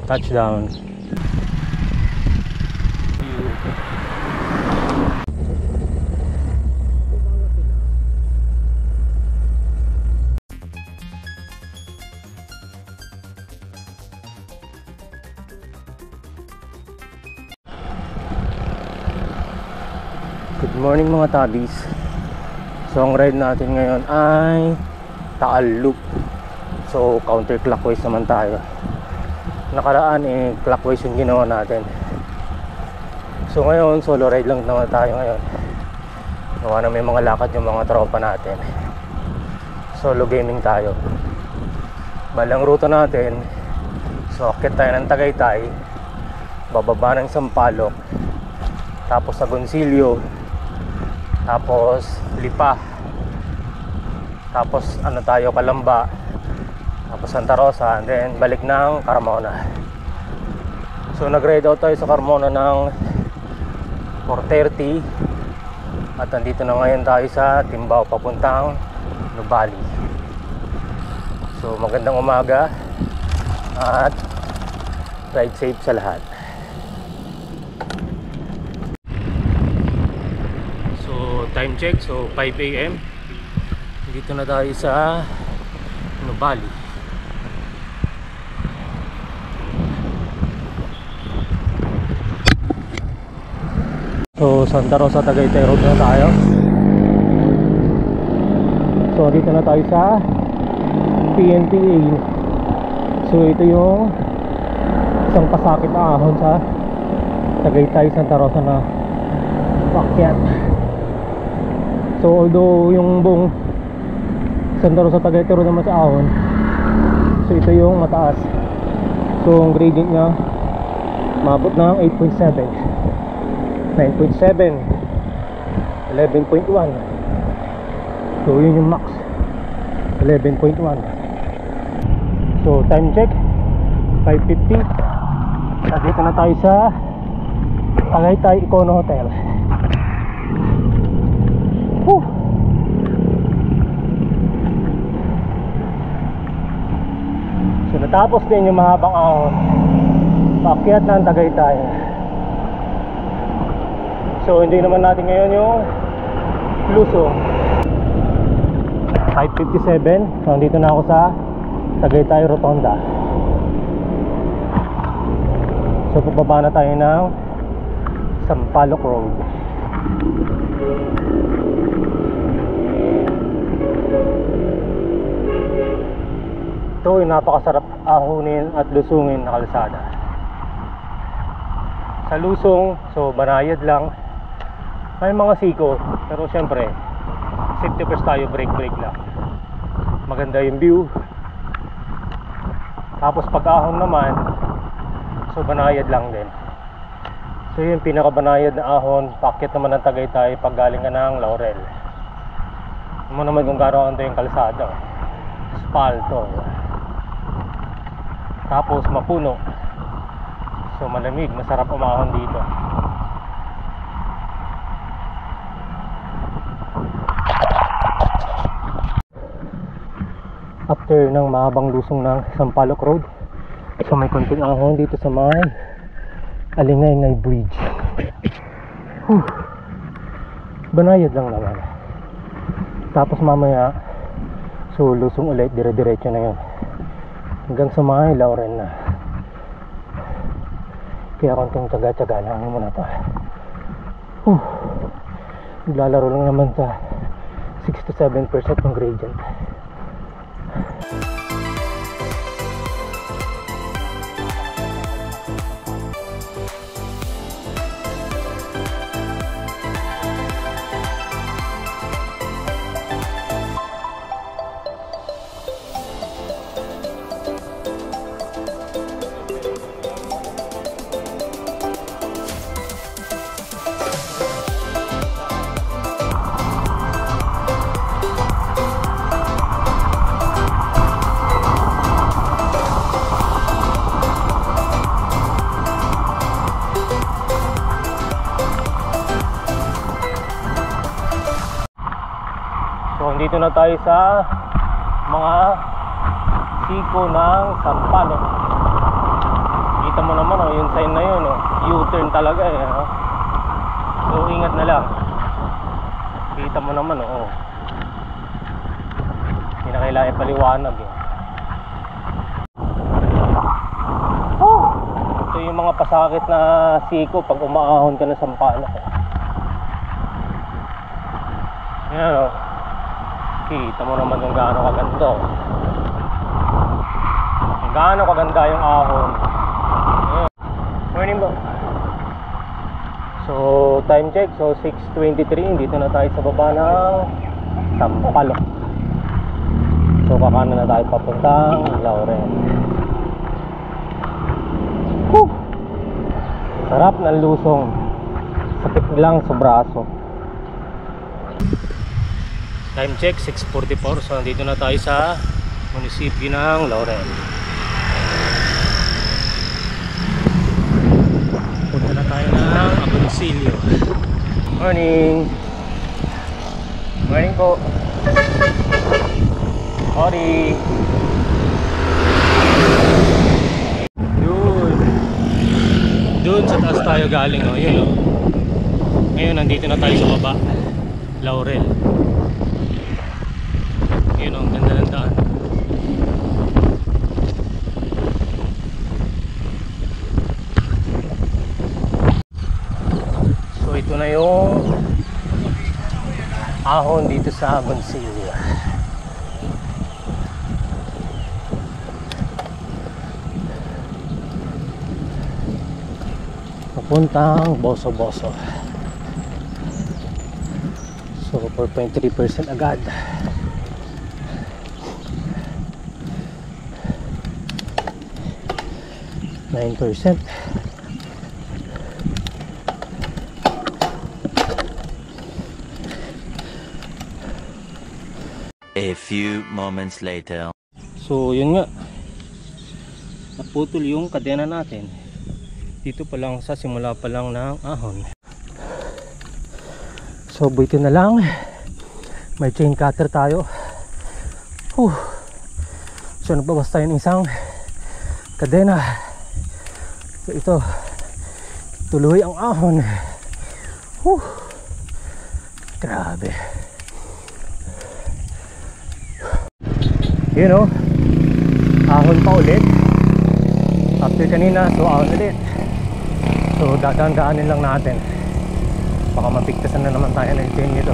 Touchdown. Good morning mga tabis. So ang ride natin ngayon ay Taal Loop. So counterclockwise naman tayo. Nakaraan clockwise yung ginawa natin. So ngayon solo ride lang naman tayo ngayon. Gawa na may mga lakad yung mga tropa natin. Solo gaming tayo. Balang ruta natin, so akit tayo ng Tagaytay, bababa ng Sampaloc, tapos Agoncillo, tapos Lipa, tapos tayo Calamba, tapos Santa Rosa, and then balik ng Carmona. So nag-ride out tayo sa Carmona ng 4:30 at nandito na ngayon tayo sa Timbao papuntang Nubali. So magandang umaga at ride safe sa lahat. So time check, so 5 AM. Dito na tayo sa Nubali. So Santa Rosa, Tagaytay Road na tayo. So dito na tayo sa PNPA. So ito yung isang pasakit na ahon sa Tagaytay, Santa Rosa na paakyat. So although yung buong Santa Rosa, Tagaytay Road naman sa ahon, so ito yung mataas. So ang gradient nya maabot ng 8.7, 9.7, 11.1. So yun yung max, 11.1. So time check 5:50. Dito na tayo sa Tagaytay Econo Hotel. Whew. So natapos din yung mahabang ahon, paakyat ng Tagaytay. So hindi naman natin ngayon yung Lusong. 5:57. So dito na ako sa Tagaytay Rotonda. So pababa na tayo ng Sampaloc Road. Ito yung napakasarap ahonin at lusungin na kalsada. Sa Lusong, so banayad lang. May mga siko, pero syempre safety first tayo, brake lang. Maganda yung view. Tapos pag-ahon naman, so banayad lang din. So yung pinakabanayad na ahon, paakyat naman ng Tagaytay pag galing ka ng Laurel. Mo naman kung gano'n yung kalsada, aspalto. Tapos mapuno. So malamig, masarap umahon dito. After ng mahabang lusong ng Sampaloc Road, so may konting ahon dito sa may Alingay Bridge. Banayad lang naman. Tapos mamaya, so lusong ulit, dire-diretso na yun hanggang sa may Laurel na. Kaya konting tsaga-tsaga lang muna to. Naglalaro lang naman sa 6 to 7% ng gradient. So dito na tayo sa mga siko ng Sampaloc. Kita mo naman oh, yung sign na yun oh, U-turn talaga eh oh. So ingat na lang. Kita mo naman oh, hindi na kailangan ipaliwanag eh. Ito yung mga pasakit na siko pag umaahon ka na Sampaloc eh. Yan oh, kita mo naman kung gaano kaganda oh. Kung gaano kaganda yung ahon. Ayan. Morning bro. So time check, so 6:23. Dito na tayo sa baba ng Sampaloc. So kakanan na tayo papuntang Laurel. Sarap ng lusong. Sakit lang sa braso. Time check 6:44. So nandito na tayo sa munisipyo ng Laurel. Punta na tayo ng Agoncillo. Morning. Morning po. Sorry. Doon sa taas tayo galing oh, yun oh. Ngayon nandito na tayo sa baba, Laurel. Yun oh, ganda ng daan. So ito na yung ahon dito sa Agoncillo. Papuntang Boso-Boso. So 4.3% agad. %9. A few moments later. So yun nga, naputol yung kadena natin dito pa lang, sa simula pa lang ng ahon. So buti na lang may chain cutter tayo. So nagbabas tayo ng isang kadena. So ito, tuloy ang ahon. Grabe. Yun know, ahon pa ulit after kanina, so ahon ulit. So dadaan-daanin lang natin, baka mapigtasan na naman tayo ng chain nito.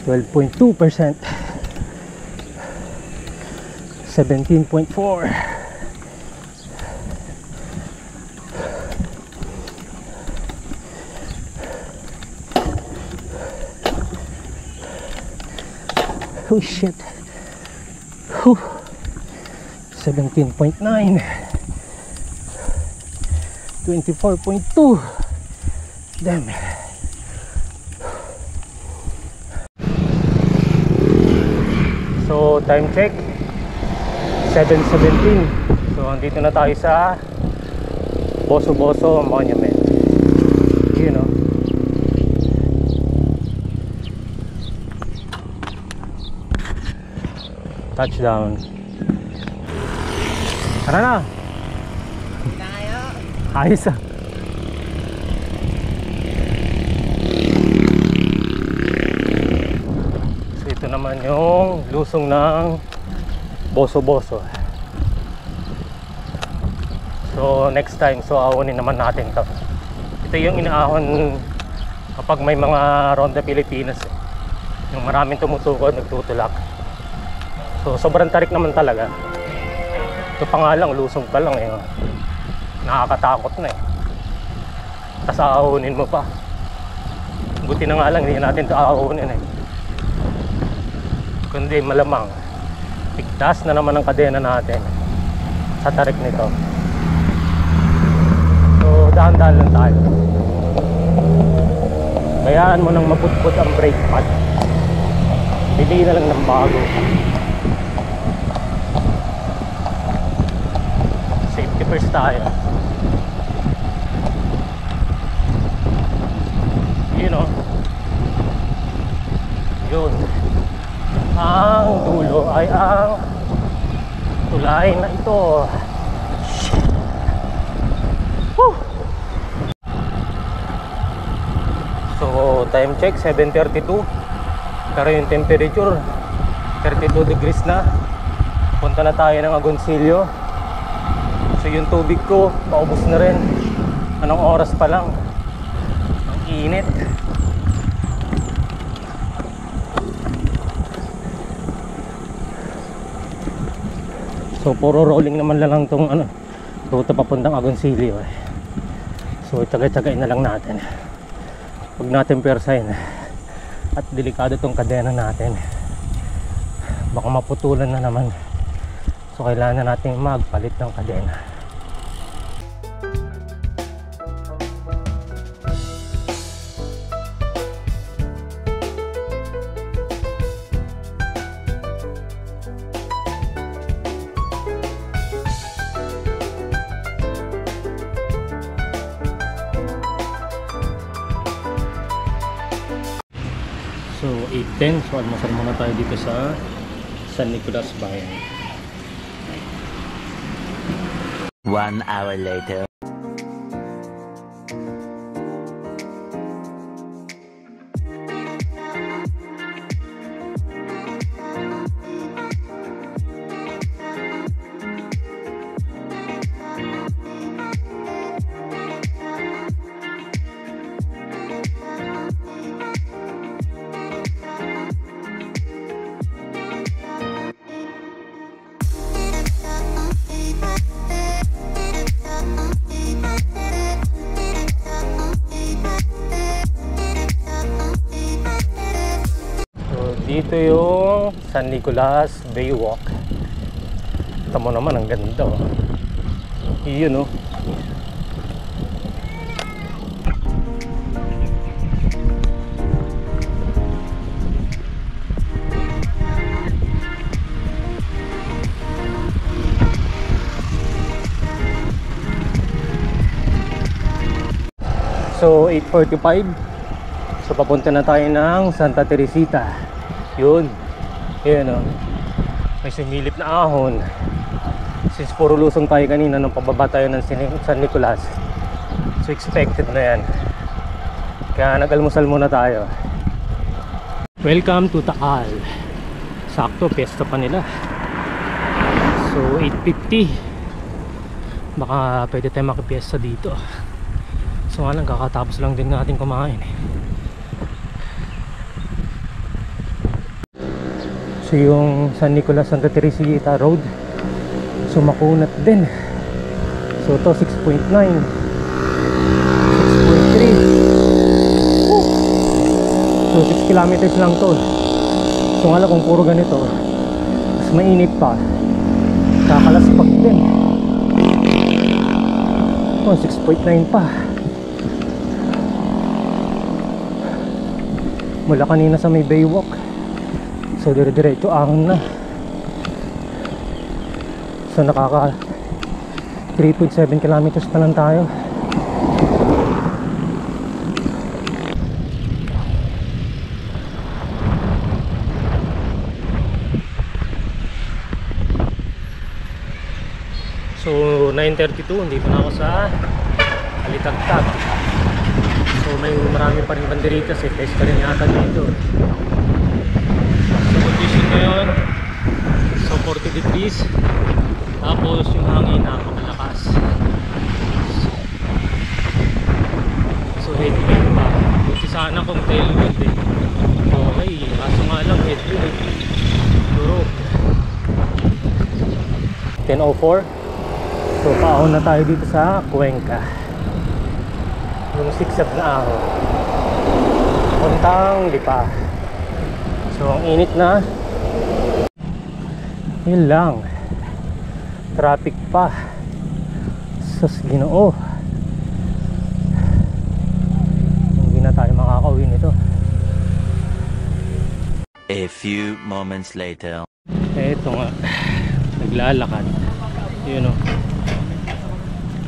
12.2%, 17.4. Oh shit. 17.9, 24.2. Damn. So time check 7:17. So andito na tayo sa Boso-Boso Monument. You know, touchdown. Tara na. Tayo. Ayos ah. So ito naman yung lusong ng Boso-Boso. So next time, so ahonin naman natin to. Ito yung inaahon kapag may mga Ronda Pilipinas eh. Yung maraming tumutukod, nagtutulak. So sobrang tarik naman talaga. Ito pa nga lang, lusong pa lang eh. Nakakatakot na eh. Tapos aahonin mo pa. Buti na nga lang, hindi natin ito aahonin eh. Kundi malamang pigtas na naman ang kadena natin sa tarik nito. dahan-dahan lang tayo. Bayaan mo nang maputput ang brake pad. Bili na lang ng bago. Safety first tayo. Yun o. Yun. Ang dulo ay ang tulay na ito. Woo! So time check 7:32, pero yung temperature 32 degrees na. Punta na tayo ng Agoncillo. So yung tubig ko paubos na rin. Anong oras pa lang? Ang init. So puro rolling naman lang tong ruta papuntang Agoncillo eh. So tsaga-tsagain na lang natin. Huwag natin persahin. At delikado tong kadena natin. Baka maputulan na naman. So kailangan na natin magpalit ng kadena. So 8:10, so almusal muna tayo dito sa San Nicolas Bayan. 1 hour later. Dito yung San Nicolas Baywalk. Tama naman, ang ganda oh. Iyon oh. So 8:45. So papunta na tayo ng Santa Teresita. Yun. Yun o. May sumilip na ahon. Since puro lusong tayo kanina nung pababa tayo ng San Nicolas. So expected na yan. Kaya nag-almusal muna tayo. Welcome to Taal. Sakto, piyesta pa nila. So 8:50. Baka pwede tayo makipiyesta dito. So nga lang, kakatapos lang din natin kumain eh. So yung San Nicolas Santa Teresita Road, so makunat din. So to 6.9, 6.3. So 6 kilometers lang to. So nga lang kung puro ganito, mas mainit pa, kakalaspag din. Oh, 6.9 pa. Mula kanina sa may Baywalk, so dire-diretso ahon na. So nakaka 3.7 kilometers pa lang tayo. So 9:32, dito na ako sa Alitagtag. So may marami pa rin banderitas eh, test ka rin yata dito. So condition ngayon, so 40 degrees, tapos yung hangin napakalakas. So headwind pa, buti sana kung tailwind eh. Okay, kaso nga lang headwind eh. Durog. 10:04. So paahon na tayo dito sa Cuenca. Yung sigsag na ahon puntang Lipa. So ang init na. Yun lang, traffic pa. Sus Ginoo. A few moments later. Eto nga, naglalakad. Yun o.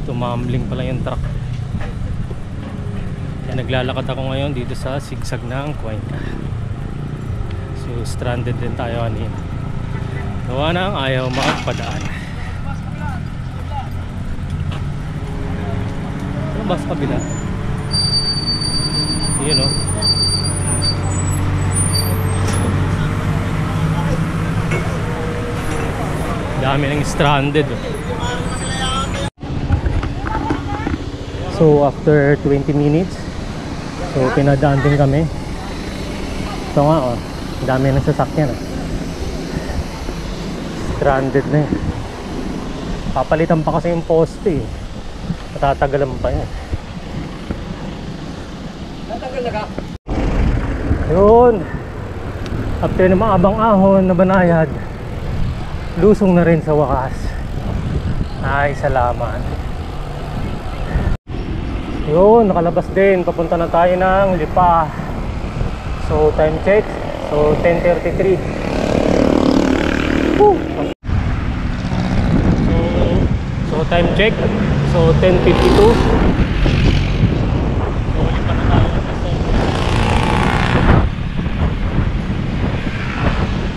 Tumambling pala yung truck. Kaya naglalakad ako ngayon dito sa sigsag ng Cuenca. So stranded din tayo kanina. Gawa na ang ayaw makagpadaan. Ano ba sa kabila? Yun o. Dami ng stranded o. So after 20 minutes, so pinadaan din kami. Ito nga oh, dami ng sasakyan oh. Stranded na eh. Papalitan pa kasi yung poste eh. Matatagalan pa yan. Natagal na ka? Yun. After na maabang ahon na banayad, lusong na rin sa wakas. Ay, salamat. Yun, nakalabas din. Papunta na tayo ng Lipa. So, time check. So, 10:33. Woo! So, time check. So, 10:52. So, Lipa na tayo.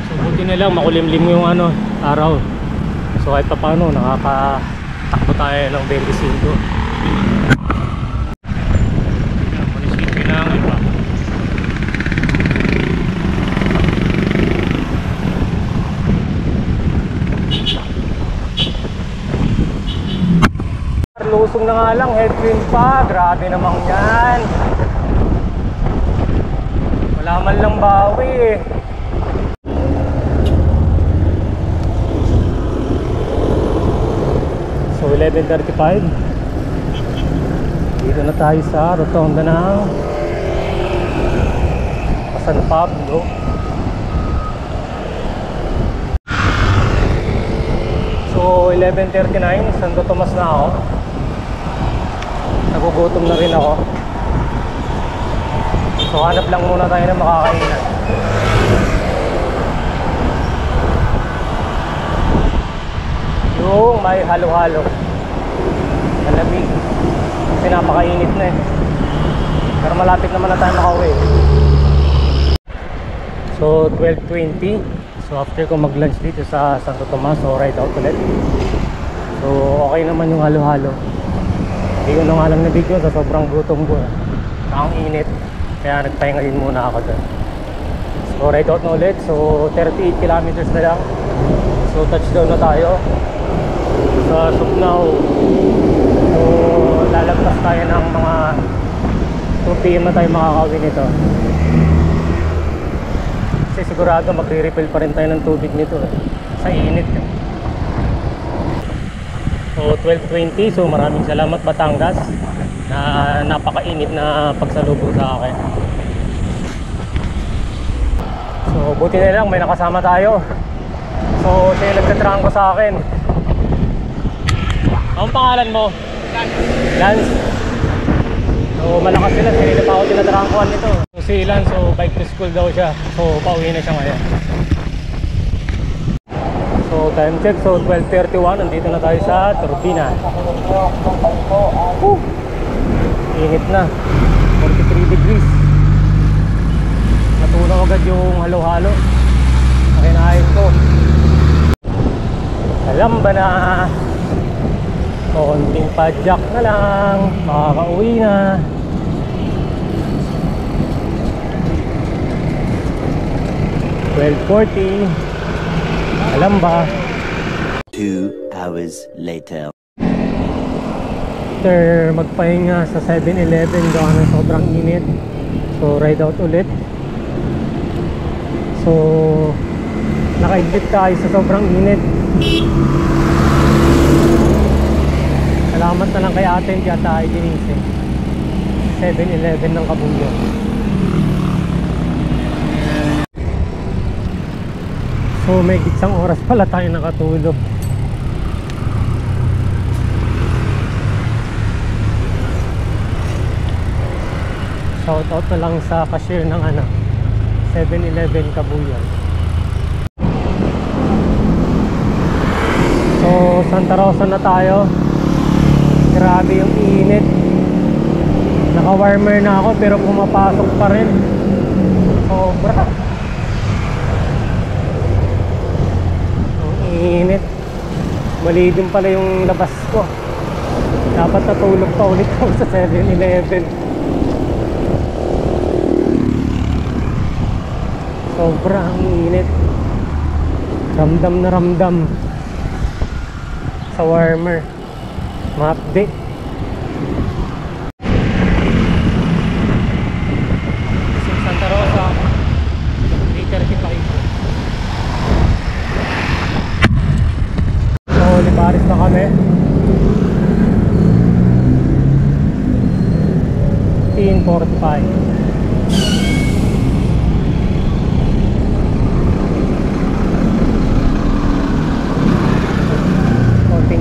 So, buti na lang makulimlim yung araw. So, kahit pa paano, nakakatakbo tayo ng 25. Lusong na nga lang, headwind pa. Grabe namang yan. Wala man lang bawi eh. So 11:35. Dito na tayo sa rotonda ng San Pablo. So 11:39, Santo Tomas na ako. Nagugutom na rin ako. So hanap lang muna tayo ng makakainan. Yung may halo-halo, malamig kasi napakainit na eh. Pero malapit naman na tayo makauwi. So 12:20. So after ko mag-lunch dito sa Santo Tomas, so ride out ulit. So okay naman yung halo-halo. Hindi ko na nga lang na video sa sobrang gutom ko. Ang init, kaya nagpahinga din muna ako doon. So ride out na ulit. So 38 kilometers na lang. So touchdown na tayo sa Sugnaw. So lalagpas tayo ng mga 2 PM na tayo makakauwi nito. Kasi sigurado magre-refill pa rin tayo ng tubig nito sa init. So 12:20. So maraming salamat Batangas na napakainit na pagsalubong sa akin. So buti na lang may nakasama tayo. So siya yung nagtatrangko sa akin. Anong pangalan mo? Lance. So malakas sila, hindi na pa ako tinatrangkuhan nito. So si Lance, so bike to school daw siya. So pauwi na siya ngayon. So time check, so 12:31, nandito na tayo sa Turbina. Init na, 43 degrees. Natunaw agad yung halo-halo na kinain ko. Alam ba na konting padjak na lang, makakauwi na. $12.40. Alam ba? 2 hours later. After magpahinga sa 7-Eleven gawa ng sobrang init, so ride out ulit. So nakaigit tayo sa sobrang init. Salamat na lang kay ate hindi tayo Denise. 7-Eleven ng Kabuyo. So may isang oras pala tayo nakatulog. Shout out na lang sa cashier ng 7-Eleven Kabuyan. So Santa Rosa na tayo. Grabe yung init. Naka-warmer na ako pero pumapasok pa rin. Sobra. Ang init. Mali din pala yung labas ko. Dapat natulog pa ulit ako sa 7-Eleven. Sobra ang init. Ramdam na ramdam sa warmer. Makde. Santa Rosa 3:35. So Olivares na kami. 15:45.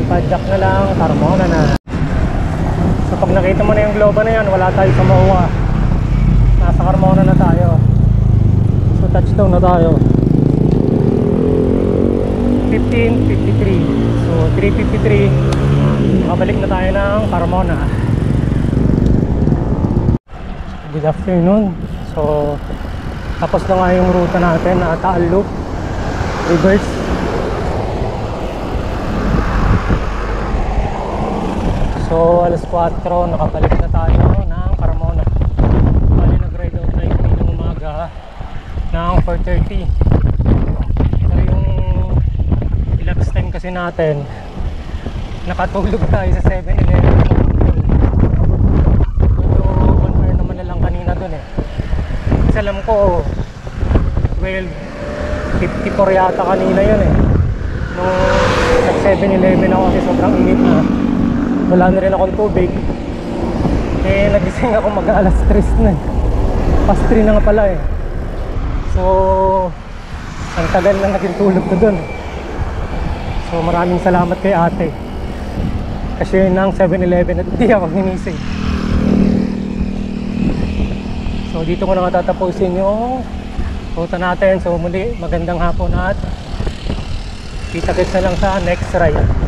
Padjak na lang, Carmona na. So pag nakita mo na yung globe na yan, wala tayo sa Maua. Nasa Carmona na tayo. So touchdown na tayo. 15:53. So 3:53, makabalik na tayo ng Carmona. Good afternoon. So tapos na nga yung ruta natin na Taal Loop reverse. So alas 4, nakabalik na tayo ng Carmona. Bali nag-ride out tayo kaninang umaga ng 4:30. Pero yung elapsed time kasi natin, nakatulog tayo sa 7-Eleven. Medyo 1 hour naman na lang kanina dun eh. Kasi alam ko 12:54 yata kanina yun eh. Nung nag 7-Eleven ako kasi sobrang init na. Wala na rin akong tubig. Eh nagising ako mag-alas 3 na. Past 3 na nga pala eh. So ang tagal na naging tulog ko dun. So maraming salamat kay ate. Kasi yun ang 7-Eleven at hindi ako ginising. So dito ko na matatapusin yung ruta natin. So muli magandang hapon at kita-kits na lang sa next ride.